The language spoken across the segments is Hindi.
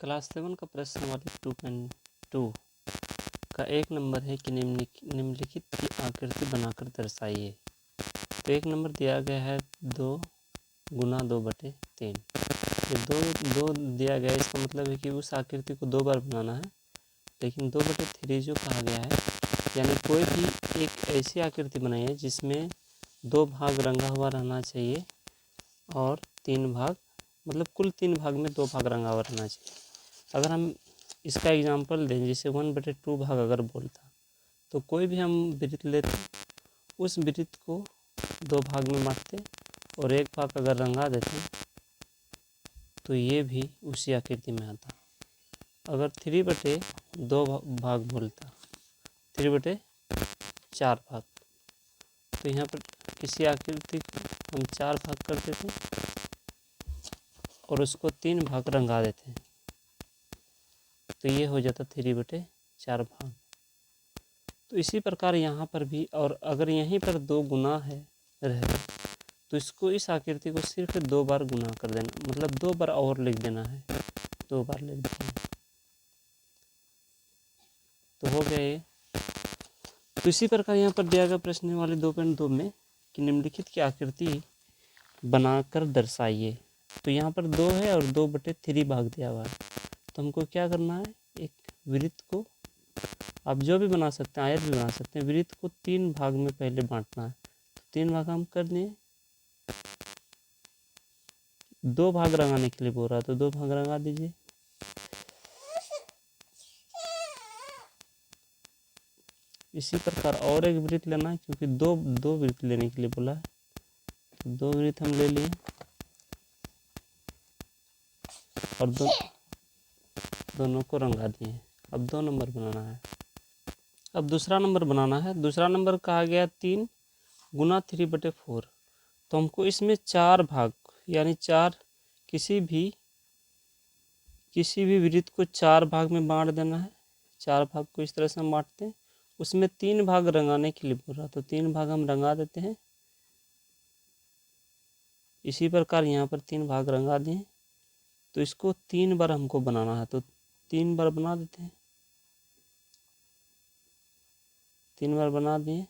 क्लास 7 का प्रश्न नंबर 2.2 का एक नंबर है कि निम्नलिखित की आकृति बनाकर दर्शाइए। तो एक नंबर दिया गया है 2 गुना 2/3। ये दो दिया गया है, इसका मतलब है कि उस आकृति को 2 बार बनाना है। लेकिन 2/3 जो कहा गया है, यानी कोई भी एक ऐसी आकृति बनाइए जिसमें 2 भाग रंगा हुआ रहना चाहिए और 3 भाग, मतलब कुल 3 भाग में 2 भाग रंगा हुआ रहना चाहिए। अगर हम इसका एग्जांपल दें, जैसे 1/2 भाग अगर बोलता, तो कोई भी हम वृत्त लेते, उस वृत्त को 2 भाग में बांटते और एक भाग अगर रंगा देते तो ये भी उसी आकृति में आता। अगर 3/2 भाग बोलता, 3/4 भाग, तो यहाँ पर किसी आकृति को हम 4 भाग कर देते और उसको 3 भाग रंगा देते हैं, तो ये हो जाता 3/4 भाग। तो इसी प्रकार यहाँ पर भी, और अगर यहीं पर 2 गुना है रहे तो इसको, इस आकृति को सिर्फ 2 बार गुना कर देना, मतलब 2 बार और लिख देना है, 2 बार लिख देना है। तो हो गया ये। तो इसी प्रकार यहाँ पर दिया गया प्रश्न वाले 2.2 में कि निम्नलिखित की आकृति बनाकर दर्शाइए। तो यहाँ पर 2 है और 2/3 भाग दिया हुआ है, तो हमको क्या करना है, एक वृत्त को आप जो भी बना सकते हैं, आयत भी बना सकते हैं, वृत्त को 3 भाग में पहले बांटना है। तो 3 भाग हम कर दिए, 2 भाग रंगाने के लिए बोल रहा है तो 2 भाग रंगा दीजिए। इसी प्रकार और एक वृत्त लेना है, क्योंकि दो वृत्त लेने के लिए बोला है, तो 2 वृत्त हम ले लिए और दोनों को रंगा दिए। अब 2 नंबर बनाना है। अब दूसरा नंबर बनाना है। दूसरा नंबर कहा गया 3 गुना 3/4। तो हमको इसमें 4 भाग, यानी 4 किसी भी वृत्त को 4 भाग में बांट देना है। 4 भाग को इस तरह से हम बांटते हैं, उसमें 3 भाग रंगाने के लिए बोल रहा, तो 3 भाग हम रंगा देते हैं। इसी प्रकार यहाँ पर 3 भाग रंगा दिए, तो इसको 3 बार हमको बनाना है, तो 3 बार बना देते हैं। 3 बार बना दिए।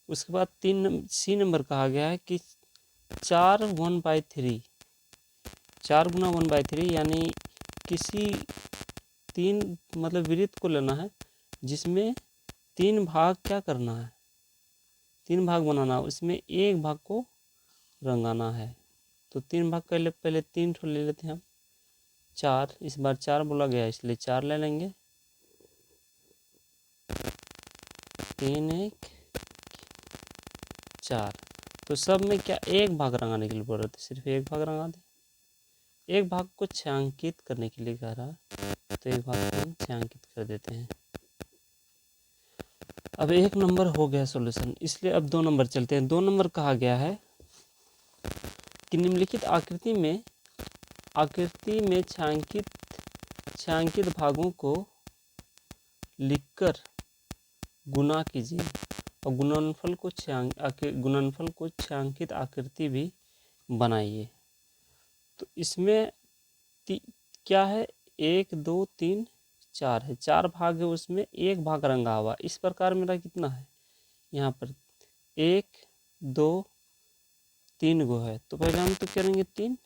उसके बाद 3 नंबर कहा गया है कि 4 1/3, 4 गुना 1/3, यानी किसी 3, मतलब वृत्त को लेना है जिसमें 3 भाग क्या करना है, 3 भाग बनाना है, उसमें एक भाग को रंगाना है। तो 3 भाग पहले 3 ठो ले लेते हैं हम। 4, इस बार 4 बोला गया इसलिए 4 ले लेंगे। 3 1 4। तो सब में क्या एक भाग रंगाने के लिए बोल रहे थे, सिर्फ एक भाग रंगा दे। एक भाग को छायांकित करने के लिए कह रहा है, तो एक भाग को हम छायांकित कर देते हैं। अब 1 नंबर हो गया सॉल्यूशन, इसलिए अब 2 नंबर चलते हैं। 2 नंबर कहा गया है कि निम्नलिखित आकृति में छायांकित भागों को लिखकर गुणा कीजिए और गुणनफल को छायांकित आकृति भी बनाइए। तो इसमें क्या है, 1 2 3 4 है, 4 भाग है, उसमें एक भाग रंगा हुआ। इस प्रकार मेरा कितना है, यहाँ पर 1 2 3 गो है, तो पहले हम तो करेंगे 3,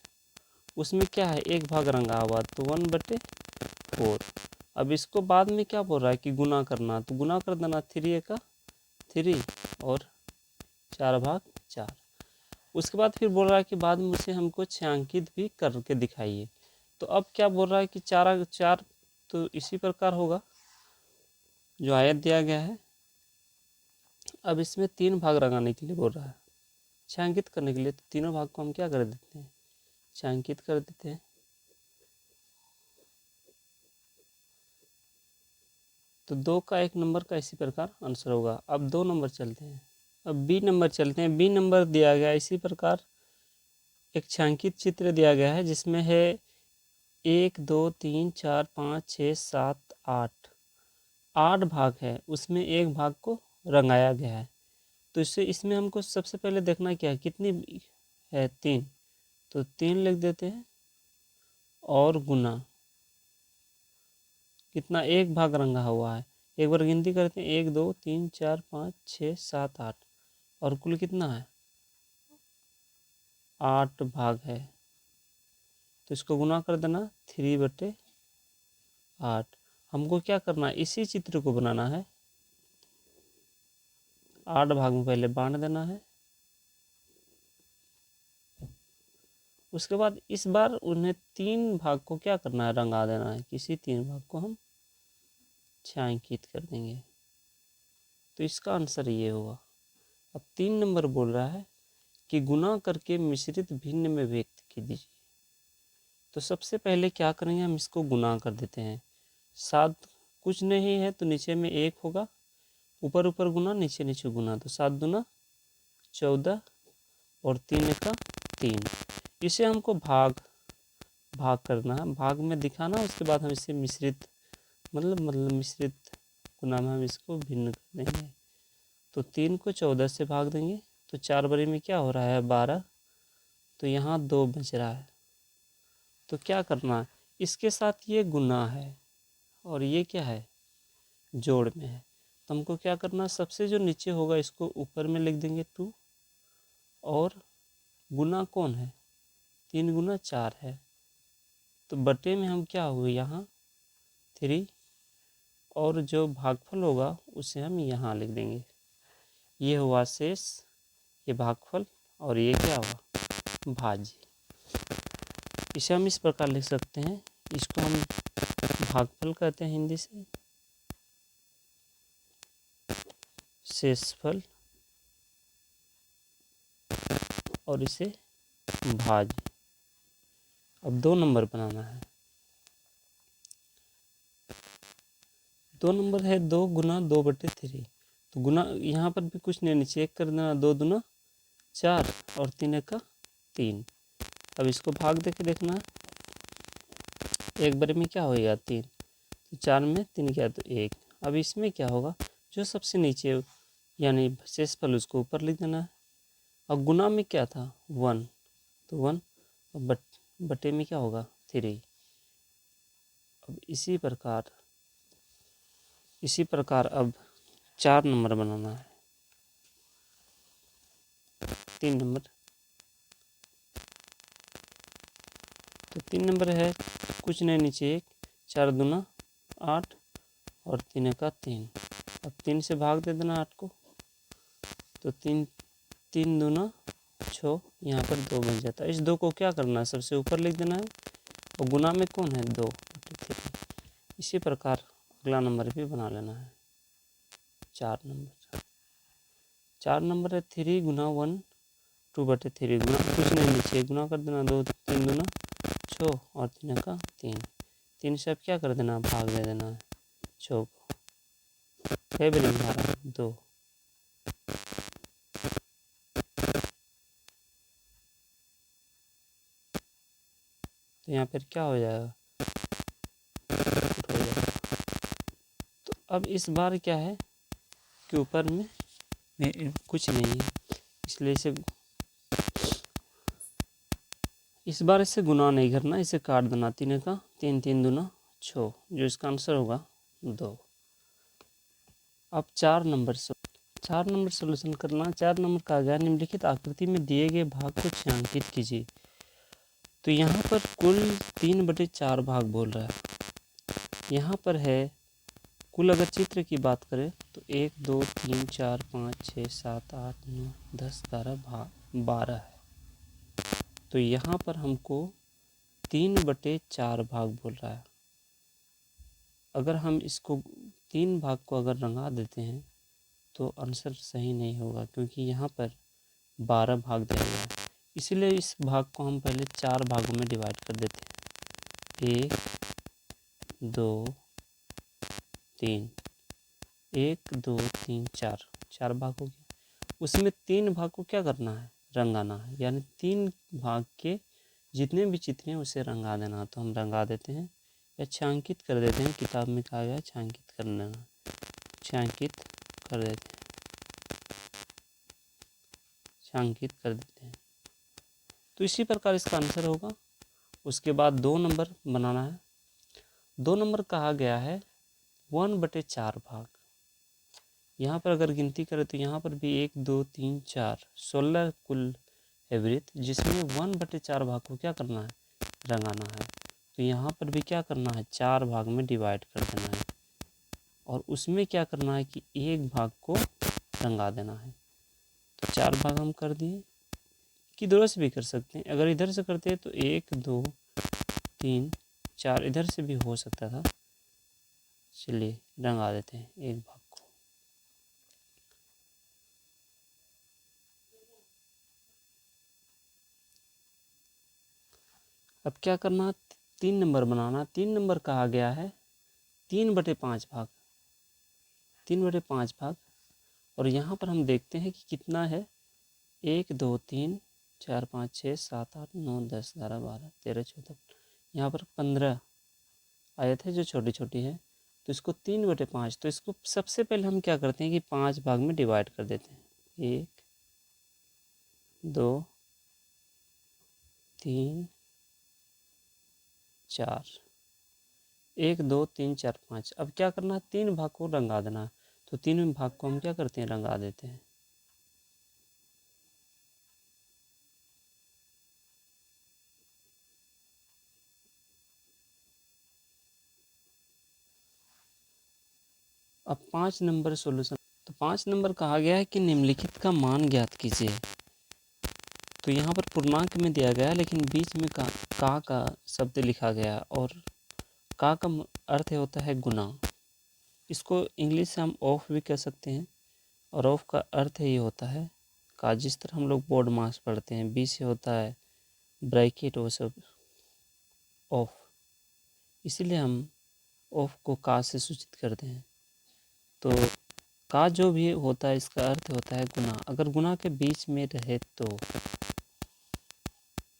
उसमें क्या है, एक भाग रंगा हुआ, तो 1/4। अब इसको बाद में क्या बोल रहा है कि गुना करना, तो गुना कर देना, 3 का 3 और 4 भाग 4। उसके बाद फिर बोल रहा है कि बाद में उसे हमको छायांकित भी करके दिखाइए। तो अब क्या बोल रहा है कि 4, तो इसी प्रकार होगा जो आयत दिया गया है। अब इसमें 3 भाग रंगाने के लिए बोल रहा है, छायांकित करने के लिए, तो तीनों भाग को हम क्या कर देते हैं, छायांकित कर देते हैं। तो 2 का 1 नंबर का इसी प्रकार आंसर होगा। अब 2 नंबर चलते हैं। अब बी नंबर चलते हैं। बी नंबर दिया गया इसी प्रकार, एक छायांकित चित्र दिया गया है जिसमें है 1 2 3 4 5 6 7 8 भाग है, उसमें एक भाग को रंगाया गया है। तो इससे इसमें हमको सबसे पहले देखना क्या है, कितनी है 3, तो 3 लिख देते हैं और गुना कितना, 1 भाग रंगा हुआ है। एक बार गिनती करते हैं, 1 2 3 4 5 6 7 8 और कुल कितना है 8 भाग है। तो इसको गुना कर देना 3/8। हमको क्या करना है, इसी चित्र को बनाना है, 8 भाग में पहले बांट देना है। उसके बाद इस बार उन्हें 3 भाग को क्या करना है, रंगा देना है। किसी 3 भाग को हम छायांकित कर देंगे। तो इसका आंसर ये होगा। अब 3 नंबर बोल रहा है कि गुना करके मिश्रित भिन्न में व्यक्त कीजिए। तो सबसे पहले क्या करेंगे, हम इसको गुना कर देते हैं। 7 कुछ नहीं है तो नीचे में 1 होगा, ऊपर ऊपर गुना, नीचे नीचे गुना, तो 7 दूना 14 और 3 का 3। इसे हमको भाग करना है, भाग में दिखाना। उसके बाद हम इसे मिश्रित मतलब मिश्रित गुना में हम इसको भिन्न कर देंगे। तो 3 को 14 से भाग देंगे तो 4 बरी में क्या हो रहा है 12, तो यहाँ 2 बच रहा है। तो क्या करना है, इसके साथ ये गुना है और ये क्या है जोड़ में है। तो हमको क्या करना, सबसे जो नीचे होगा इसको ऊपर में लिख देंगे 2, और गुना कौन है 3 गुना 4 है, तो बटे में हम क्या हुए यहाँ 3, और जो भागफल होगा उसे हम यहाँ लिख देंगे। ये हुआ शेष, ये भागफल, और ये क्या हुआ भाज्य। इसे हम इस प्रकार लिख सकते हैं, इसको हम भागफल कहते हैं हिंदी से, शेषफल, और इसे भाज्य। अब 2 नंबर बनाना है। 2 नंबर है 2 गुना 2/3। तो गुना यहाँ पर भी कुछ नहीं, नीचे 1 कर देना, 2 दूना 4 और 3 का 3। अब इसको भाग दे के देखना, 1 बार में क्या होएगा 3, तो 4 में 3 क्या तो 1। अब इसमें क्या होगा, जो सबसे नीचे यानी शेषफल उसको ऊपर लिख देना है। और गुना में क्या था 1, तो 1, और बटे में क्या होगा 3। अब इसी प्रकार अब 4 नंबर बनाना है। 3 नंबर, तो 3 नंबर है कुछ नहीं, नीचे 1, 4 दूना 8 और 3 का 3। अब 3 से भाग दे देना 8 को, तो 3 दूना 6, यहाँ पर 2 बन जाता है। इस 2 को क्या करना है, सबसे ऊपर लिख देना है, और गुना में कौन है 2/3। इसी प्रकार अगला नंबर भी बना लेना है। 4 नंबर, 4 नंबर है 3 गुना 1 2/3, गुना कुछ नहीं, नीचे गुना कर देना, 2 3 दूना 6 और 3 का 3। 3 से अब क्या कर देना, भाग दे देना है 6 को, कई बार भाग 2। तो यहाँ पर क्या हो जाएगा, हो जाएगा। तो अब इस बार क्या है कि ऊपर में कुछ नहीं है, इसलिए इस बार इसे गुना नहीं करना, इसे काट देना। 3 का 3, 3 दूना 6, जो इसका आंसर होगा 2। अब 4 नंबर सॉल्यूशन करना। 4 नंबर का गया, निम्नलिखित आकृति में दिए गए भाग को छायांकित कीजिए। तो यहाँ पर कुल 3/4 भाग बोल रहा है। यहाँ पर है कुल, अगर चित्र की बात करें तो 1 2 3 4 5 6 7 8 9 10 11 12 है। तो यहाँ पर हमको 3/4 भाग बोल रहा है। अगर हम इसको 3 भाग को अगर रंगा देते हैं तो आंसर सही नहीं होगा, क्योंकि यहाँ पर 12 भाग दिया गया है। इसलिए इस भाग को हम पहले 4 भागों में डिवाइड कर देते हैं। 1 2 3, 1 2 3 4, 4 भाग हो गया। उसमें 3 भाग को क्या करना है, रंगाना है, यानी 3 भाग के जितने भी चित्र हैं उसे रंगा देना। तो हम रंगा देते हैं या छायांकित कर देते हैं, किताब में कहा गया छायांकित कर देना, छायांकित कर देते हैं। रेखांकित कर देते हैं। तो इसी प्रकार इसका आंसर होगा। उसके बाद 2 नंबर बनाना है। 2 नंबर कहा गया है 1/4 भाग। यहाँ पर अगर गिनती करें तो यहाँ पर भी 1 2 3 4 16 कुल है वृत्त, जिसमें 1/4 भाग को क्या करना है, रंगाना है। तो यहाँ पर भी क्या करना है, 4 भाग में डिवाइड कर देना है और उसमें क्या करना है कि एक भाग को रंगा देना है। तो 4 भाग हम कर दिए। कि दोनों से भी कर सकते हैं, अगर इधर से करते हैं तो 1 2 3 4 इधर से भी हो सकता था। चलिए रंगा देते हैं एक भाग को। अब क्या करना, 3 नंबर बनाना। 3 नंबर कहा गया है 3/5 भाग, 3/5 भाग। और यहाँ पर हम देखते हैं कि कितना है, 1 2 3 4 5 6 7 8 9 10 11 12 13 14, यहाँ पर 15 आए थे जो छोटी छोटी है। तो इसको 3/5, तो इसको सबसे पहले हम क्या करते हैं कि 5 भाग में डिवाइड कर देते हैं। 1 2 3 4, 1 2 3 4 5। अब क्या करना है, 3 भाग को रंगा देना है। तो 3 भाग को हम क्या करते हैं, रंगा देते हैं। अब 5 नंबर सॉल्यूशन। तो 5 नंबर कहा गया है कि निम्नलिखित का मान ज्ञात कीजिए। तो यहाँ पर पूर्णांक में दिया गया है, लेकिन बीच में का शब्द लिखा गया और का अर्थ होता है गुना। इसको इंग्लिश से हम ऑफ भी कह सकते हैं और ऑफ का अर्थ ही होता है का। जिस तरह हम लोग बोर्ड मार्क्स पढ़ते हैं, बी से होता है ब्रैकेट, वो सब ऑफ, इसीलिए हम ऑफ को का से सूचित करते हैं। तो का जो भी होता है इसका अर्थ होता है गुना। अगर गुना के बीच में रहे तो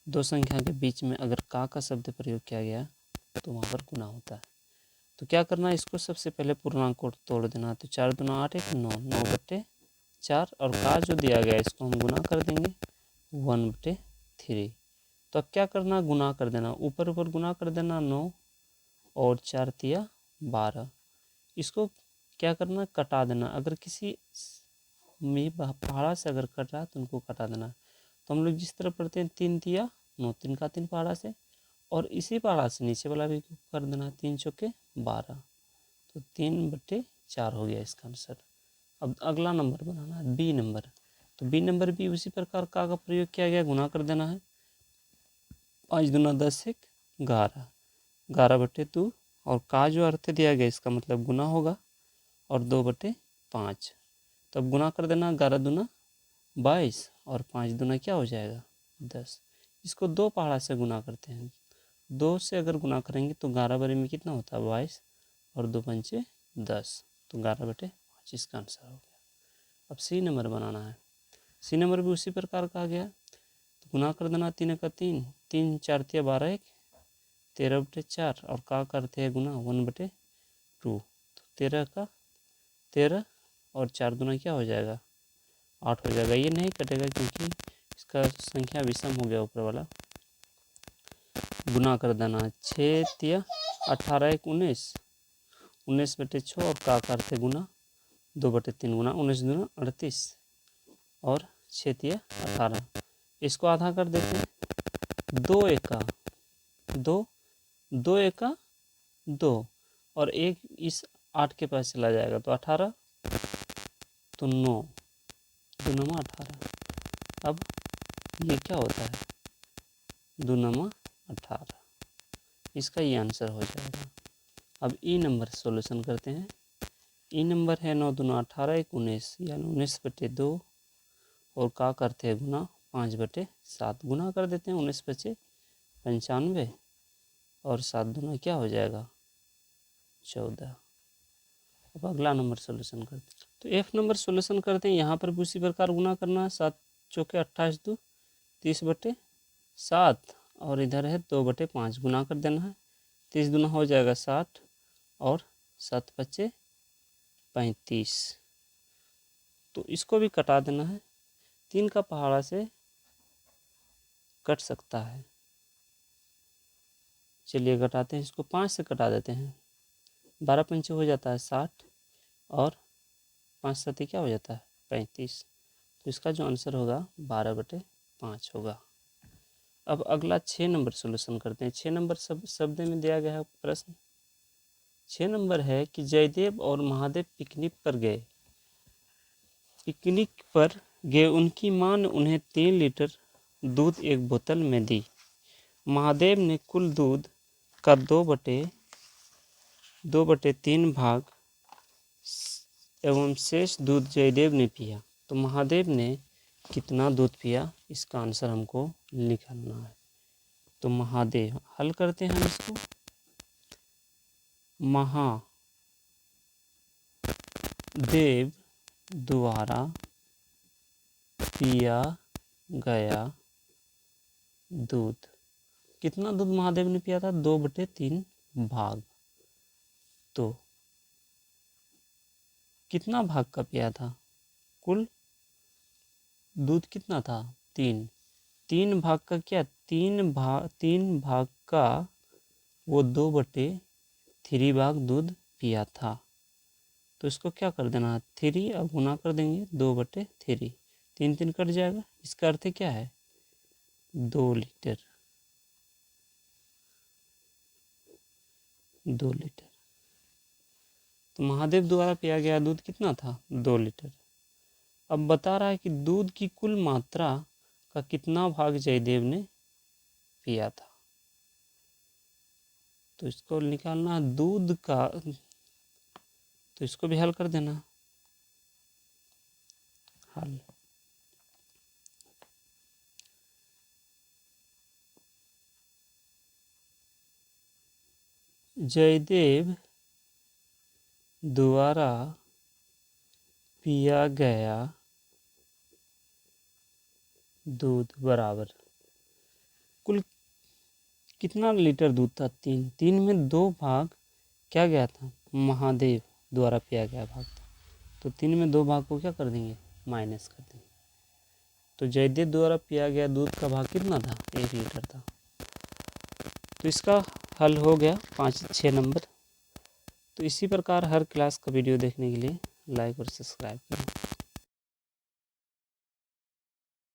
दो संख्या के बीच में अगर का शब्द प्रयोग किया गया तो वहाँ पर गुना होता है। तो क्या करना है, इसको सबसे पहले पूर्णांक को तोड़ देना। तो 4 दूना 8 1 9, 9/4 और का जो दिया गया इसको हम गुना कर देंगे 1/3। तो अब क्या करना, गुना कर देना, ऊपर ऊपर गुना कर देना 9 और 4 तिया 12। इसको क्या करना, कटा देना। अगर किसी में पहाड़ा से अगर कट रहा है तो उनको कटा देना। तो हम लोग जिस तरह पढ़ते हैं 3 तिया 9, 3 का 3 पहाड़ा से, और इसी पहाड़ा से नीचे वाला भी कर देना 3 चौके 12। तो 3/4 हो गया इसका आंसर। अब अगला नंबर बनाना है बी नंबर। तो बी नंबर भी उसी प्रकार का प्रयोग किया गया, गुना कर देना है। 5 दूना 10 1 11, 11/2। और का जो अर्थ दिया गया इसका मतलब गुना होगा और 2/5। तो अब गुना कर देना, 11 दूना 22 और 5 दूना क्या हो जाएगा 10। इसको 2 पहाड़ा से गुना करते हैं। 2 से अगर गुना करेंगे तो 11 बारी में कितना होता है 22 और 2 पंचे 10। तो 11/5 इसका आंसर हो गया। अब सी नंबर बनाना है। सी नंबर भी उसी प्रकार कहा गया। तो गुना कर देना 3 का 3, 3 4 तिया 12 1, 13/4 और का करते हैं गुना 1/2। तो 13 का 13 और 4 दूना क्या हो जाएगा 8 हो जाएगा। ये नहीं कटेगा क्योंकि इसका संख्या विषम हो गया ऊपर वाला। गुना कर देना 6 तिया 18 1 19, 19/6 और का करते गुना 2/3 गुना 19 दूना 38 और 6 तिया 18। इसको आधा कर देते हैं। 2 एका 2, 2 एका 2 और 1 इस 8 के पास चला जाएगा तो 18, तो 9 2 9 18। अब ये क्या होता है 2 9 18, इसका ये आंसर हो जाएगा। अब ई नंबर सॉल्यूशन करते हैं। ई नंबर है 9 दूना 18 1 19, यानी 19/2 और का करते हैं गुना 5/7। गुना कर देते हैं 19 बचे 95 और 7 दूना क्या हो जाएगा 14। अब अगला नंबर सॉल्यूशन करते हैं। तो एफ नंबर सॉल्यूशन करते हैं। यहाँ पर भी उसी प्रकार गुना करना है। 7 चौके 28 2 30/7 और इधर है 2/5 गुना कर देना है। 30 दूना हो जाएगा 60 और 7 बचे 35। तो इसको भी कटा देना है। 3 का पहाड़ा से कट सकता है। चलिए घटाते हैं, इसको 5 से कटा देते हैं। 12 पंचे हो जाता है 60 और 5 सती क्या हो जाता है 35। तो इसका जो आंसर होगा 12/5 होगा। अब अगला 6 नंबर सॉल्यूशन करते हैं। 6 नंबर शब्द में दिया गया है प्रश्न। 6 नंबर है कि जयदेव और महादेव पिकनिक पर गए। उनकी मां ने उन्हें 3 लीटर दूध एक बोतल में दी। महादेव ने कुल दूध का 2/3 भाग एवं शेष दूध जयदेव ने पिया। तो महादेव ने कितना दूध पिया, इसका आंसर हमको निकालना है। तो महादेव, हल करते हैं हम इसको। महादेव द्वारा पिया गया दूध, कितना दूध महादेव ने पिया था 2/3 भाग। तो कितना भाग का पिया था, कुल दूध कितना था 3 भाग का क्या 3 भाग का वो 2/3 भाग दूध पिया था। तो इसको क्या कर देना 3 अब गुना कर देंगे 2/3, 3 कट जाएगा। इसका अर्थ क्या है 2 लीटर। तो महादेव द्वारा पिया गया दूध कितना था 2 लीटर। अब बता रहा है कि दूध की कुल मात्रा का कितना भाग जयदेव ने पिया था। तो इसको निकालना दूध का, तो इसको भी हल कर देना। हल, जयदेव द्वारा पिया गया दूध बराबर कुल कितना लीटर दूध था 3 में 2 भाग क्या गया था महादेव द्वारा पिया गया भाग था। तो 3 में 2 भाग को क्या कर देंगे माइनस कर देंगे। तो जयदेव द्वारा पिया गया दूध का भाग कितना था 1 लीटर था। तो इसका हल हो गया 5-6 नंबर। तो इसी प्रकार हर क्लास का वीडियो देखने के लिए लाइक और सब्सक्राइब करें।